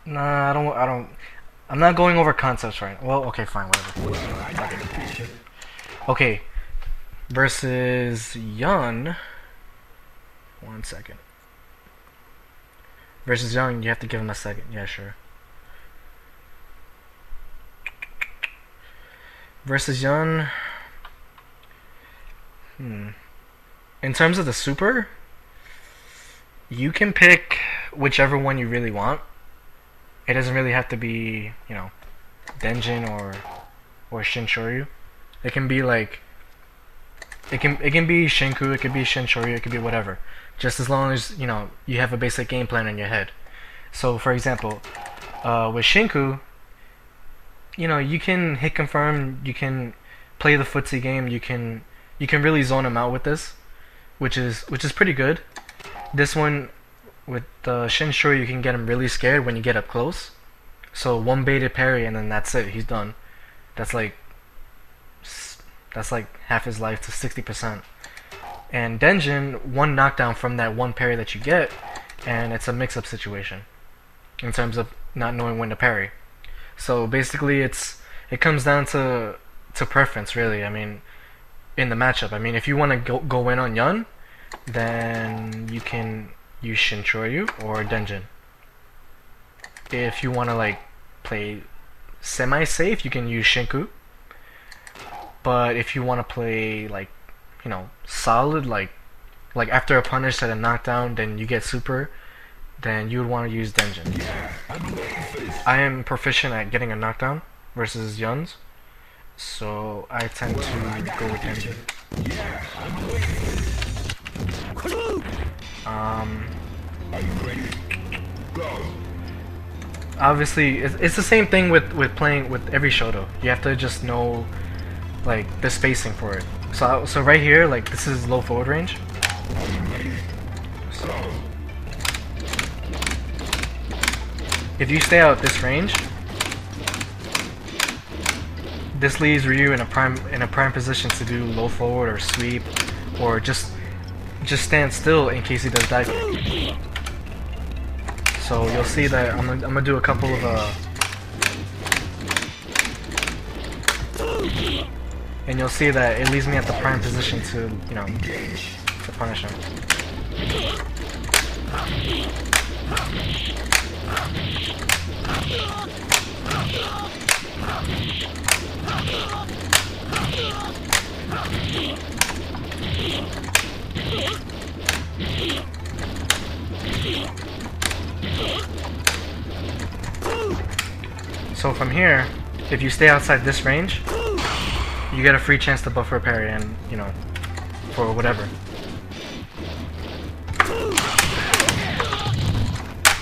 Nah, I'm not going over concepts right now. Well, okay, fine, whatever. Okay, versus Yun. 1 second. Versus Young, you have to give him a second. Yeah, sure. Versus Yun. In terms of the super, you can pick whichever one you really want. It doesn't really have to be, Denjin or Shinshoryu. It can be like it can be Shinku, it could be Shinshoryu, it could be whatever. Just as long as you have a basic game plan in your head. So, for example, with Shinku, you can hit confirm, you can play the footsie game, you can really zone him out with this, which is pretty good. This one with Shinshoryu, you can get him really scared when you get up close. So one baited parry and then that's it. He's done. That's like that's like half his life to 60%. And Denjin, one knockdown from that one parry that you get, and it's a mix-up situation in terms of not knowing when to parry. So basically, it comes down to preference, really. I mean, in the matchup. I mean, if you want to go in on Yun, then you can use Shinchoryu or Denjin. If you want to like play semi-safe, you can use Shinku. But if you want to play like, solid, like after a punish at a knockdown, then you get super, then you would want to use Denjin. I am proficient at getting a knockdown versus Yuns, so I tend to go with Denjin. Obviously, it's the same thing with playing with every Shoto. You have to just know like the spacing for it. So right here, like this is low forward range. So if you stay out this range, this leaves Ryu in a prime position to do low forward or sweep, or just stand still in case he does dive kick. So you'll see that I'm gonna do a couple of and you'll see that it leaves me at the prime position to to punish him. So from here, if you stay outside this range, you get a free chance to buffer a parry and, for whatever.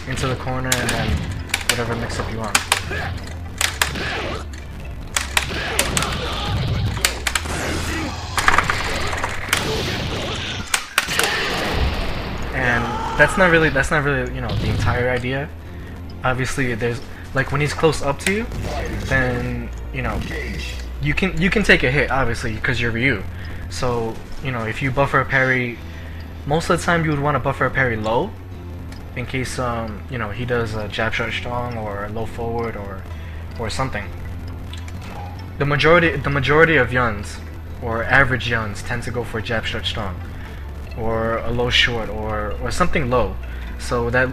Into the corner and then whatever mix-up you want. And that's not really, the entire idea. Obviously, there's, like, when he's close up to you, then, you can take a hit, obviously, because you're Ryu. So, if you buffer a parry, most of the time you would want to buffer a parry low, in case he does a jab shot strong or a low forward or something. The majority of Yuns or average Yuns tend to go for a jab shot strong or a low short or something low. So that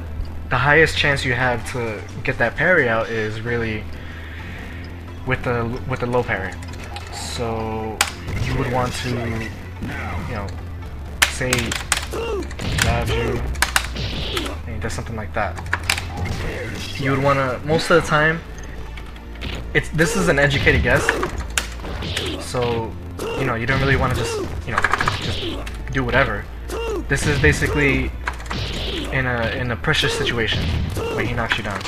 the highest chance you have to get that parry out is really with the low parry. So you would want to, say jabs you and he does something like that. You would want to, most of the time, this is an educated guess. So you don't really want to just do whatever. This is basically in a pressure situation when he knocks you down.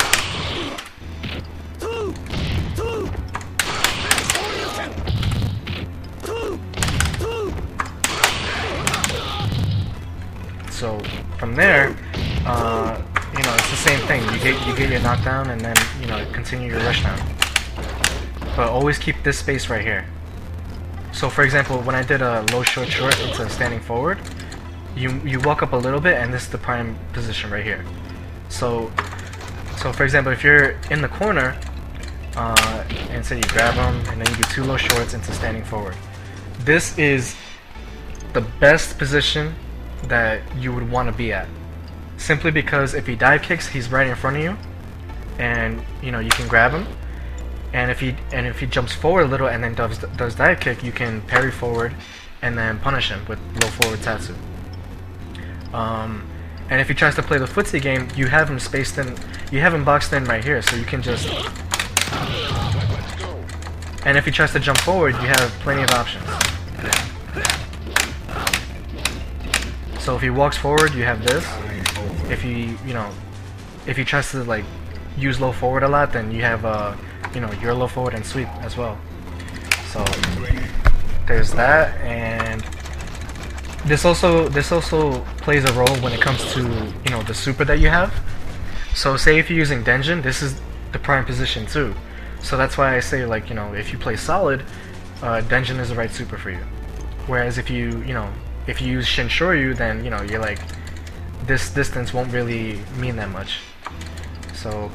So from there, it's the same thing. You get your knockdown and then continue your rush down. But always keep this space right here. So for example, when I did a low short into standing forward, you walk up a little bit and this is the prime position right here. So So for example, if you're in the corner, and say you grab them, and then you do 2 low shorts into standing forward. This is the best position that you would want to be at. Simply because if he dive kicks, he's right in front of you, and you know you can grab him. And if he jumps forward a little and then does dive kick, you can parry forward and then punish him with low forward tatsu. And if he tries to play the footsie game, you have him spaced in, you have him boxed in right here, so you can just. And if he tries to jump forward, you have plenty of options. So if he walks forward, you have this. If if he tries to like use low forward a lot, then you have your low forward and sweep as well. So there's that, and this also plays a role when it comes to the super that you have. So say if you're using Denjin, this is the prime position too. So that's why I say like if you play solid, Denjin is the right super for you. Whereas if you use Shinshoryu, then you're like, this distance won't really mean that much. So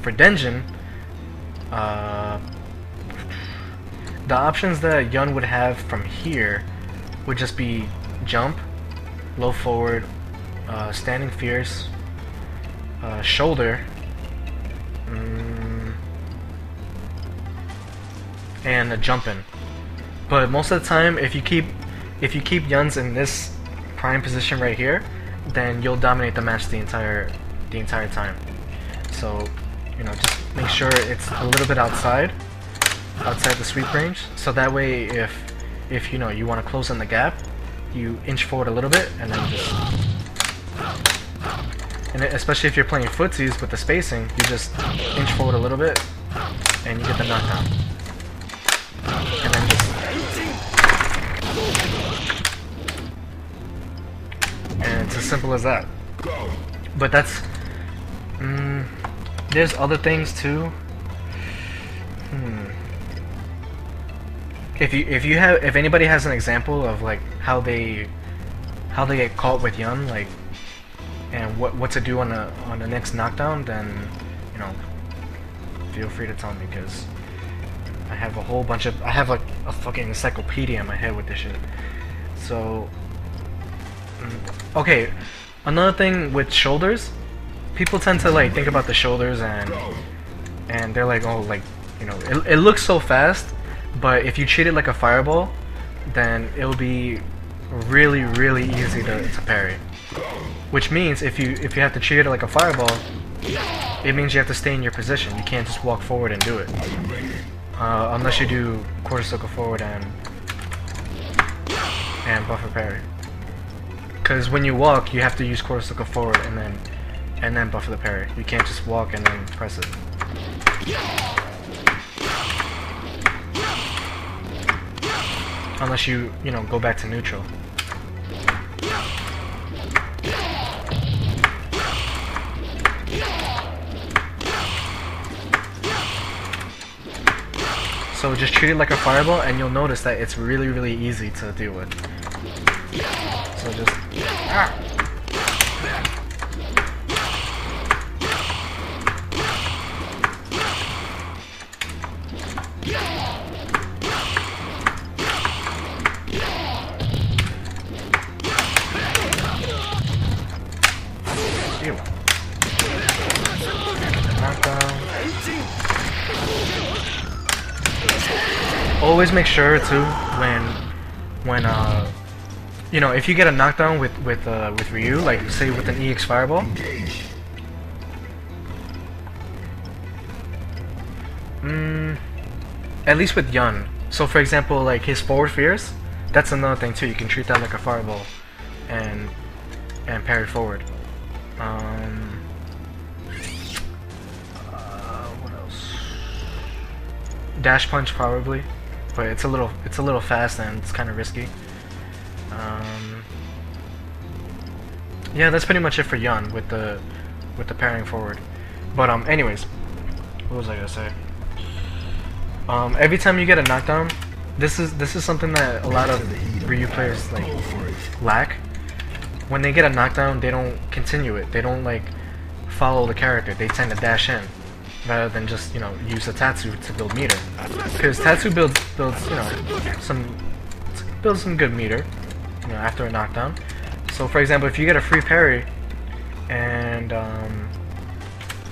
for Denjin, the options that Yun would have from here would just be jump, low forward, standing fierce, shoulder, and a jump in. But most of the time, if you keep Yuns in this prime position right here, then you'll dominate the match the entire time. So just make sure it's a little bit outside the sweep range, so that way if you want to close in the gap, you inch forward a little bit and then just, and especially if you're playing footsies with the spacing, you just inch forward a little bit and you get the knockdown. And then just, and it's as simple as that. But that's there's other things too. If anybody has an example of like how they get caught with Yun, like, and what to do on the next knockdown, then feel free to tell me, because I have a whole bunch of, I have like a fucking encyclopedia in my head with this shit. So okay, another thing with shoulders, people tend to like think about the shoulders and they're like, oh, like it looks so fast, but if you treat it like a fireball, then it'll be really easy to parry. Which means if you have to treat it like a fireball, it means you have to stay in your position. You can't just walk forward and do it, unless you do quarter circle forward and buffer parry. Because when you walk, you have to use quarter circle forward and then buffer the parry. You can't just walk and then press it. Unless you go back to neutral. So just treat it like a fireball, and you'll notice that it's really easy to deal with. So just always make sure too when if you get a knockdown with Ryu, like say with an EX fireball, at least with Yun. So for example, like his forward fierce, that's another thing too. You can treat that like a fireball and parry forward. What else? Dash punch probably, but it's a little fast and it's kind of risky. Yeah, that's pretty much it for Yun with the parrying forward. But anyways, what was I gonna say? Every time you get a knockdown, this is something that a lot of Ryu players like lack. When they get a knockdown, they don't continue it. They don't like follow the character. They tend to dash in rather than just, you know, use the Tatsu to build meter. Because Tatsu builds you know, some good meter, you know, after a knockdown. So for example, if you get a free parry and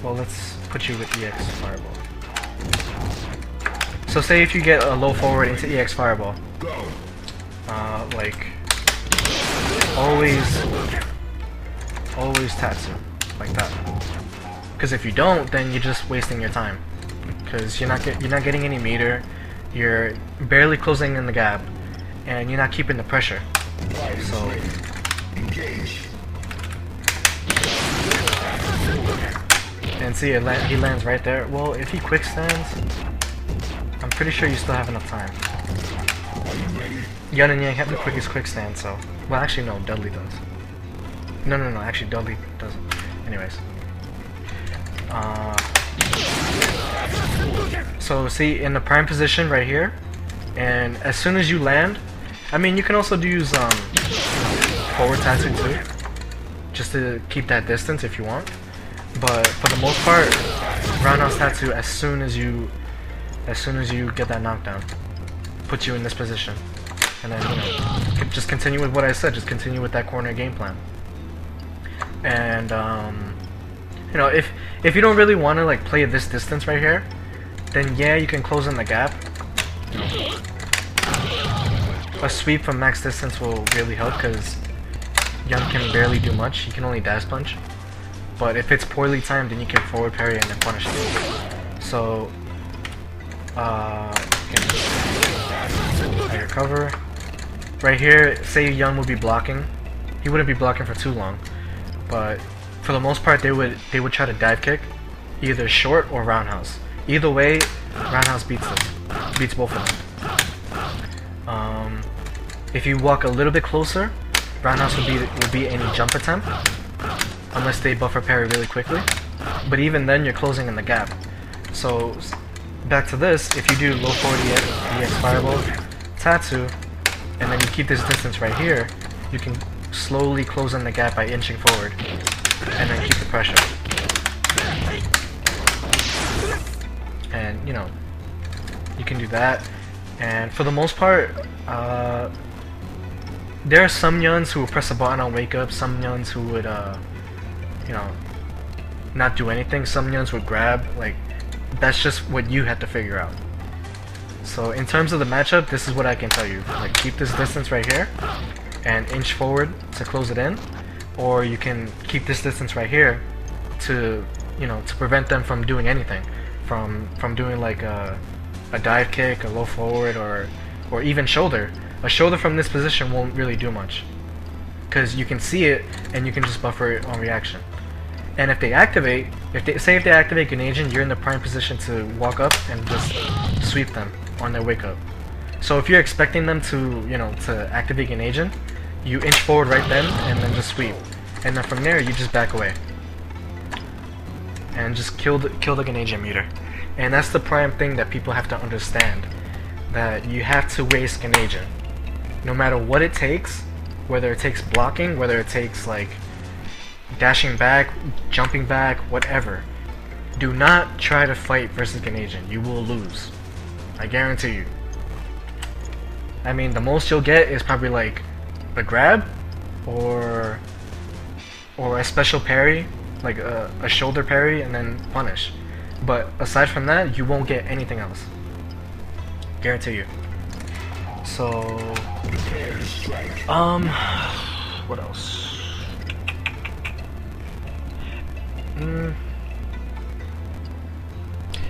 well, let's put you with EX Fireball. So say if you get a low forward into EX Fireball, like always Tatsu, like that. Because if you don't, then you're just wasting your time. Because you're not getting any meter, you're barely closing in the gap, and you're not keeping the pressure. So and see, he lands right there. Well, if he quick stands, I'm pretty sure you still have enough time. Yun and Yang have the quickest quick stand, so... Well, actually, no, Dudley does. No, actually, Dudley doesn't. Anyways. So, see, in the prime position right here, and as soon as you land... I mean, you can also use, forward Tatsu too, just to keep that distance if you want. But, for the most part, roundhouse Tatsu as soon as you get that knockdown, puts you in this position. And then, you know, just continue with what I said, just continue with that corner game plan. And, you know, if you don't really want to, like, play this distance right here, then yeah, you can close in the gap. You know, a sweep from max distance will really help, because Yun can barely do much, he can only dash punch. But if it's poorly timed, then you can forward parry and then punish it. So, I recover. Right here, say Yun would be blocking. He wouldn't be blocking for too long, but for the most part, they would try to dive kick, either short or roundhouse. Either way, roundhouse beats both of them. If you walk a little bit closer, roundhouse would be any jump attempt, unless they buffer parry really quickly. But even then, you're closing in the gap. So back to this, if you do low 40 EX Fireball, Tatsu, and then you keep this distance right here, you can slowly close in the gap by inching forward, and then keep the pressure. And, you know, you can do that. And for the most part, there are some Yuns who will press a button on wake up, some Yuns who would, you know, not do anything, some Yuns would grab, like, that's just what you have to figure out. So in terms of the matchup, this is what I can tell you. Like, keep this distance right here and inch forward to close it in, or you can keep this distance right here to, you know, to prevent them from doing anything, from doing like a dive kick, a low forward, or even shoulder. A shoulder from this position won't really do much, because you can see it and you can just buffer it on reaction. And if they activate, if they activate Ganagin, you're in the prime position to walk up and just sweep them on their wake up. So if you're expecting them to, you know, to activate Ganagin, you inch forward right then and then just sweep. And then from there you just back away. And just kill the Ganagin meter. And that's the prime thing that people have to understand. That you have to waste Ganagin. No matter what it takes, whether it takes blocking, whether it takes like dashing back, jumping back, whatever. Do not try to fight versus Ganagin. You will lose. I guarantee you. I mean, the most you'll get is probably like a grab or a special parry, like a shoulder parry and then punish. But aside from that, you won't get anything else. Guarantee you. So, what else?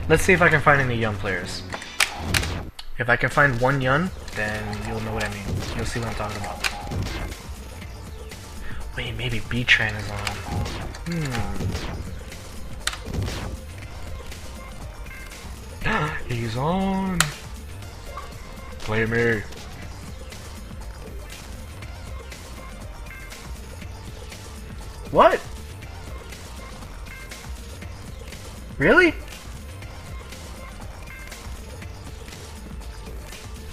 Let's see if I can find any Yun players. If I can find one Yun, then you'll know what I mean. You'll see what I'm talking about. Wait, maybe B-Tran is on. He's on. Play me. What? Really?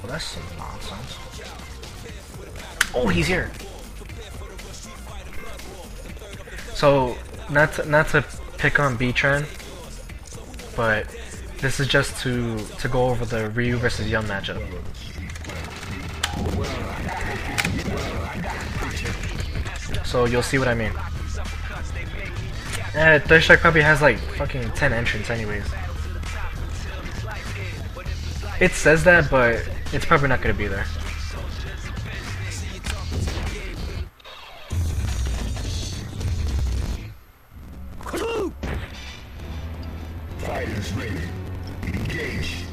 Well, that's some nonsense. Oh, he's here. So, not to pick on B-Tren, but this is just to go over the Ryu versus Yun matchup. So you'll see what I mean. Third Strike probably has like fucking 10 entrants anyways. It says that, but it's probably not gonna be there. Fighters ready. Engage.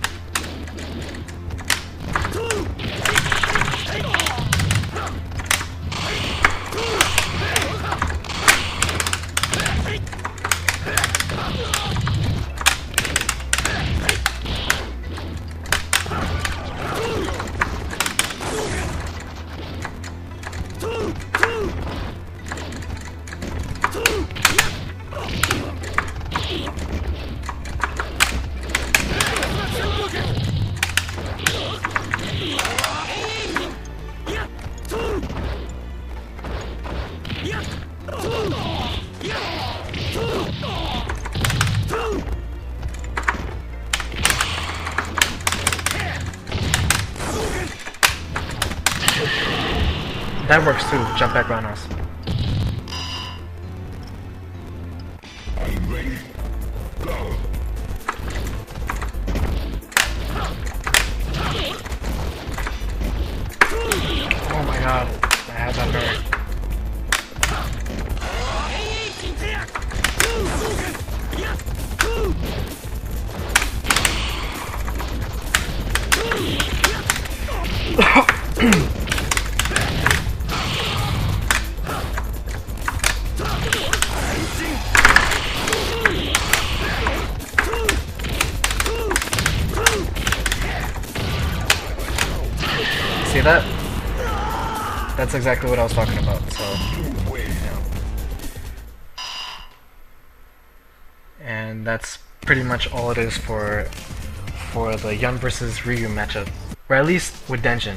That works too. Jump back roundhouse. Are you ready? Go. Oh my god, I had that hurt. See that? That's exactly what I was talking about, so yeah. And that's pretty much all it is for the Yun versus Ryu matchup. Or at least with Denjin.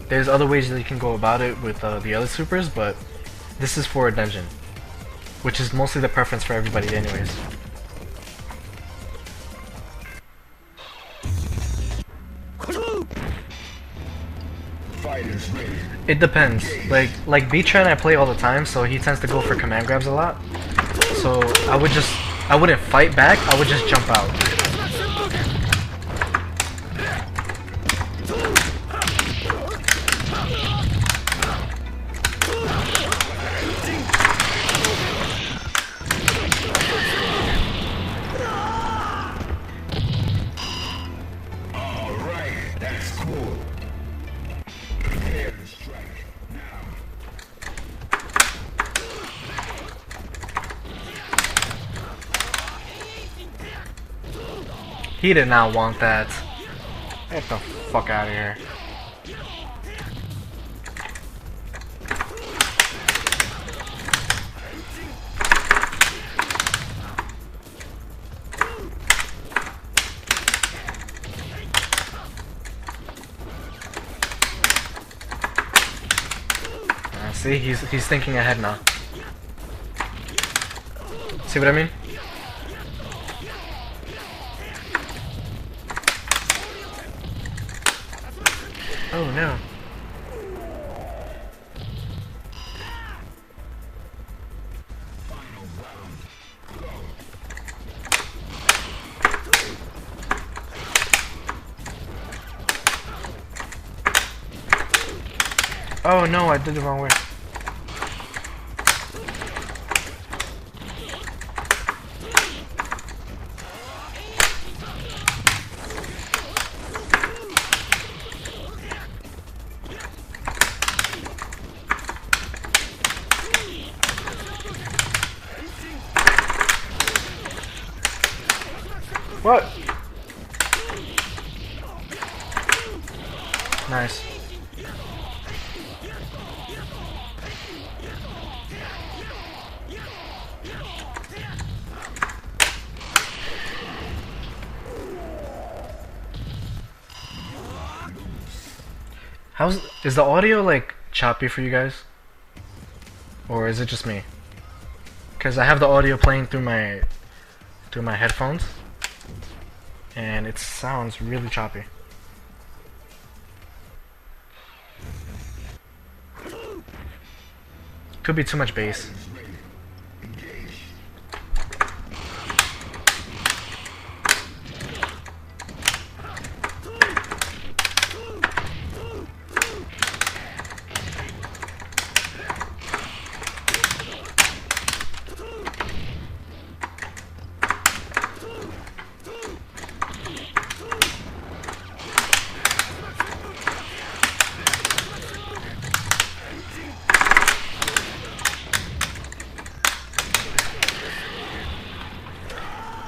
There's other ways that you can go about it with the other supers, but this is for Denjin, which is mostly the preference for everybody anyways. Fighters ready. It depends. Like B-Tren I play all the time, so he tends to go for command grabs a lot. So I wouldn't fight back, I would just jump out. Alright, that's cool. Prepare to strike now. He did not want that. Get the fuck out of here. See, he's thinking ahead now. See what I mean? Oh no. Oh no, I did the wrong way. What? Nice. Is the audio like choppy for you guys? Or is it just me? because I have the audio playing through my headphones, and it sounds really choppy. Could be too much bass.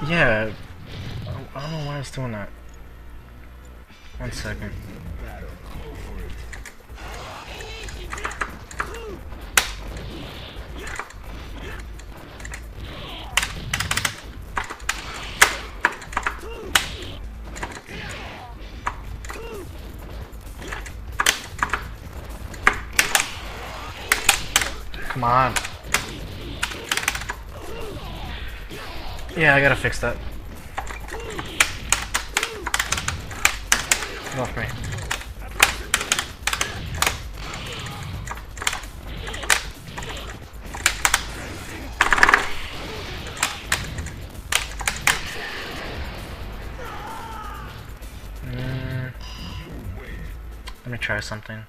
Yeah, I don't know why it's doing that. 1 second. Come on. Yeah, I gotta fix that. Get off me. Let me try something.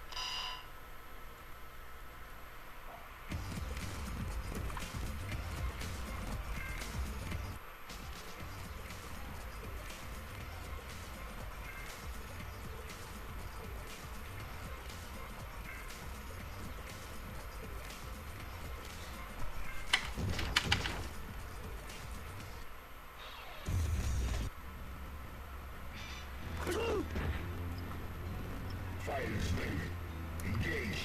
Fighters ready. Engage.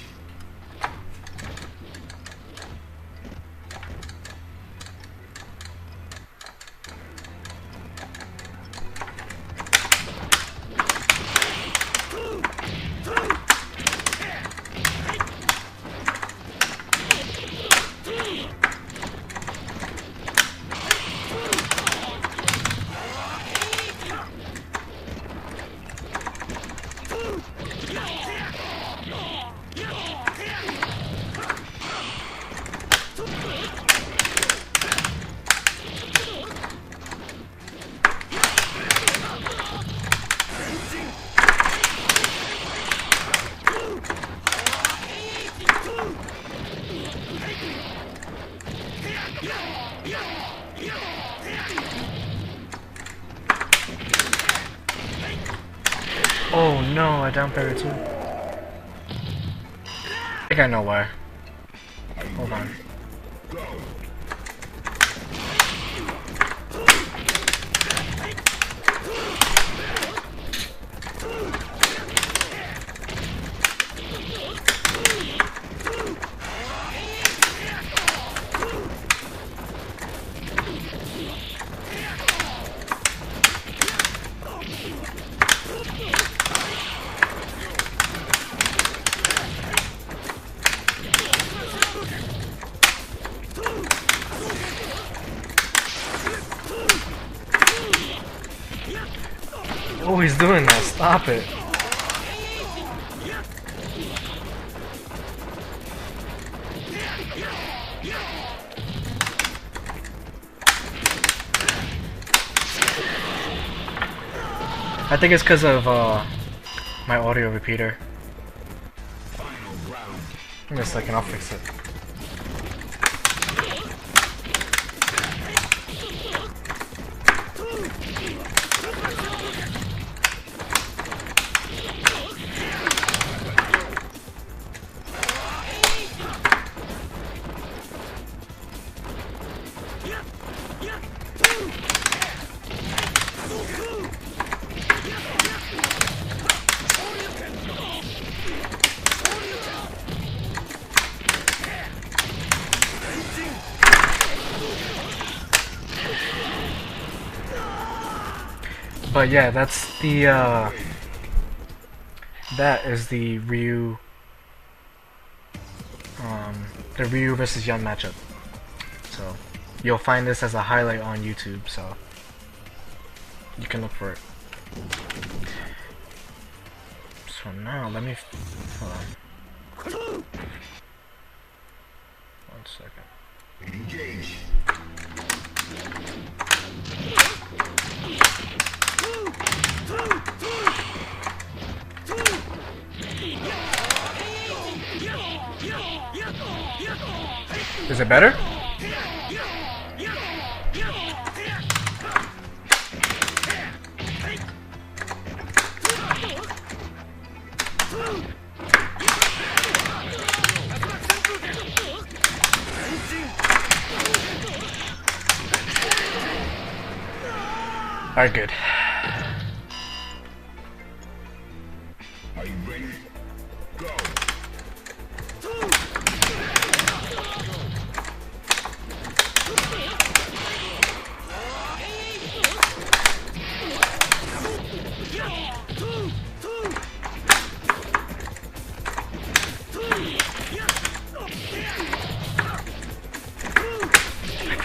Oh no, I down parried too. I think I know why. Hold on. Oh, he's doing that. Stop it. I think it's because of my audio repeater. Give me a second, I'll fix it. But yeah, that's the that is the Ryu versus Yun matchup. So you'll find this as a highlight on YouTube, so you can look for it. So now let me hold on. 1 second. Engage. Is it better? Alright, good. Are you ready? Go.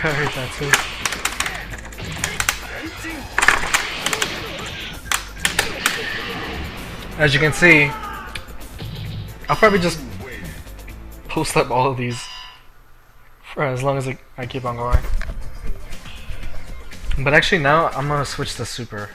I heard that too. As you can see, I'll probably just post up all of these for as long as I keep on going. But actually now I'm gonna switch to super.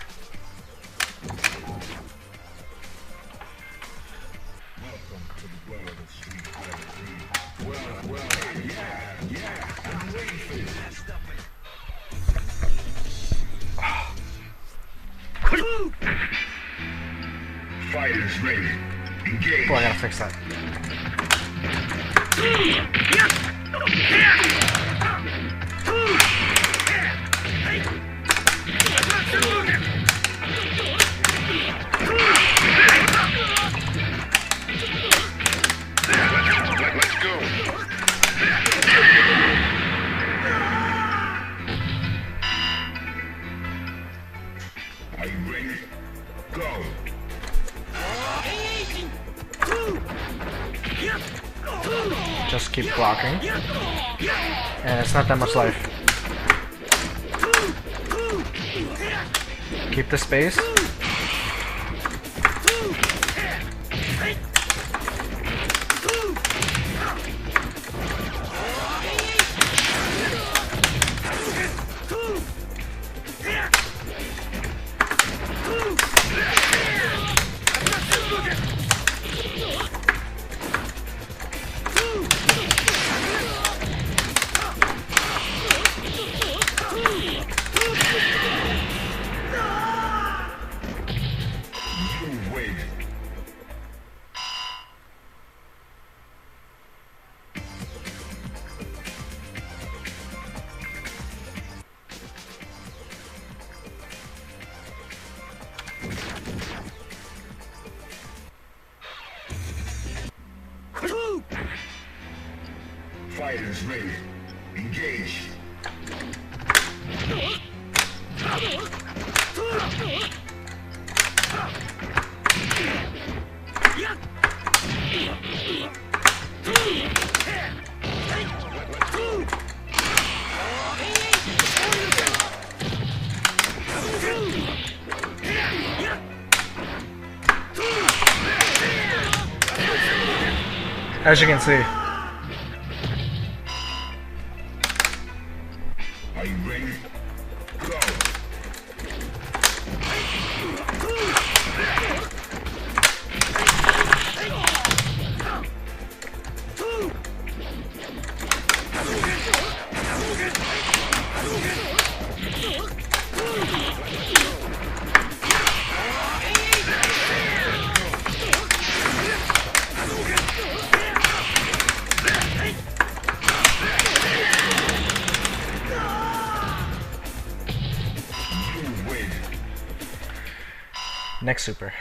Fighters ready. Engage. Oh, I gotta fix that. Let's go. Are you ready? Go. Just keep blocking. And it's not that much life. Keep the space. Wait. Fighters ready. Engage. As you can see. Are you ready? Go. Next super.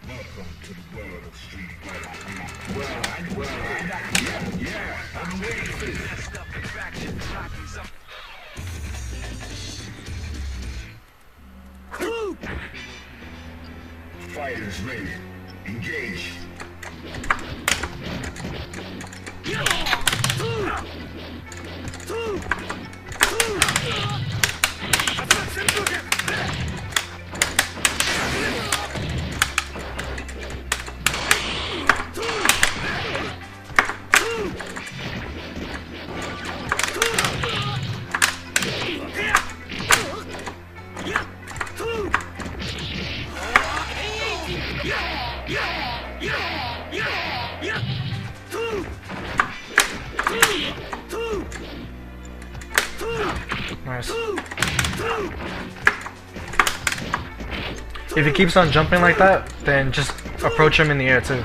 Welcome to the world of street fighting. Yeah, I'm waiting for this. Fighters ready. Engage. Nice. If he keeps on jumping like that, then just approach him in the air too.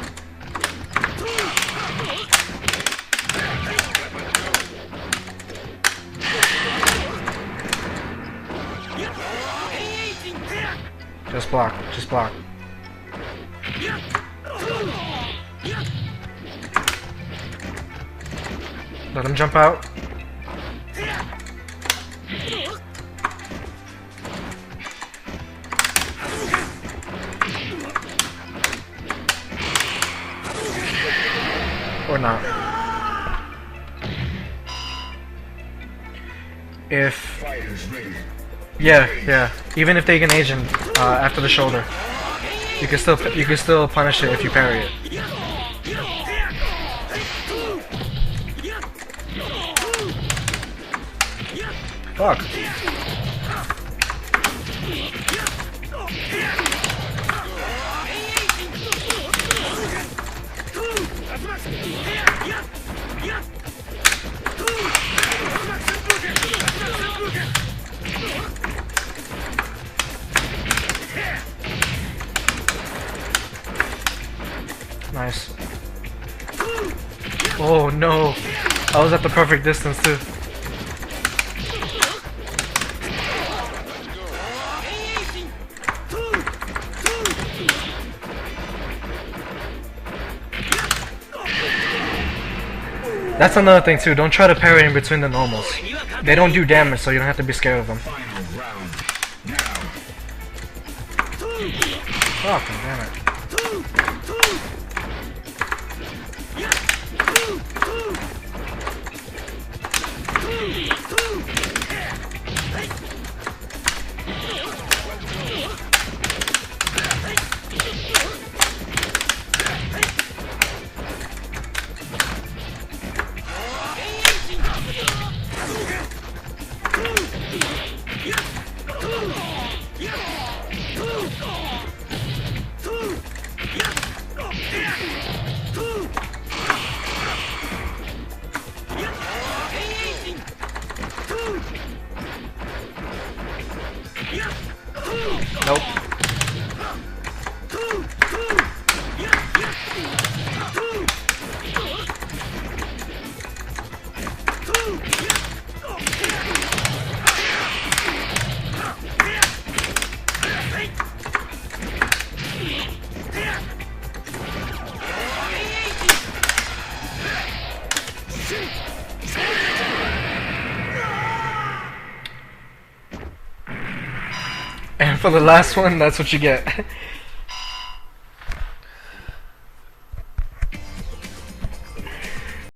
Just block, just block. Let him jump out. Or not. If yeah, even if they can agent after the shoulder, you can still punish it if you parry it. Fuck. Nice. Oh no, I was at the perfect distance too. That's another thing too, don't try to parry in between the normals. They don't do damage, so you don't have to be scared of them. Fucking damn it. Nope. And for the last one, that's what you get.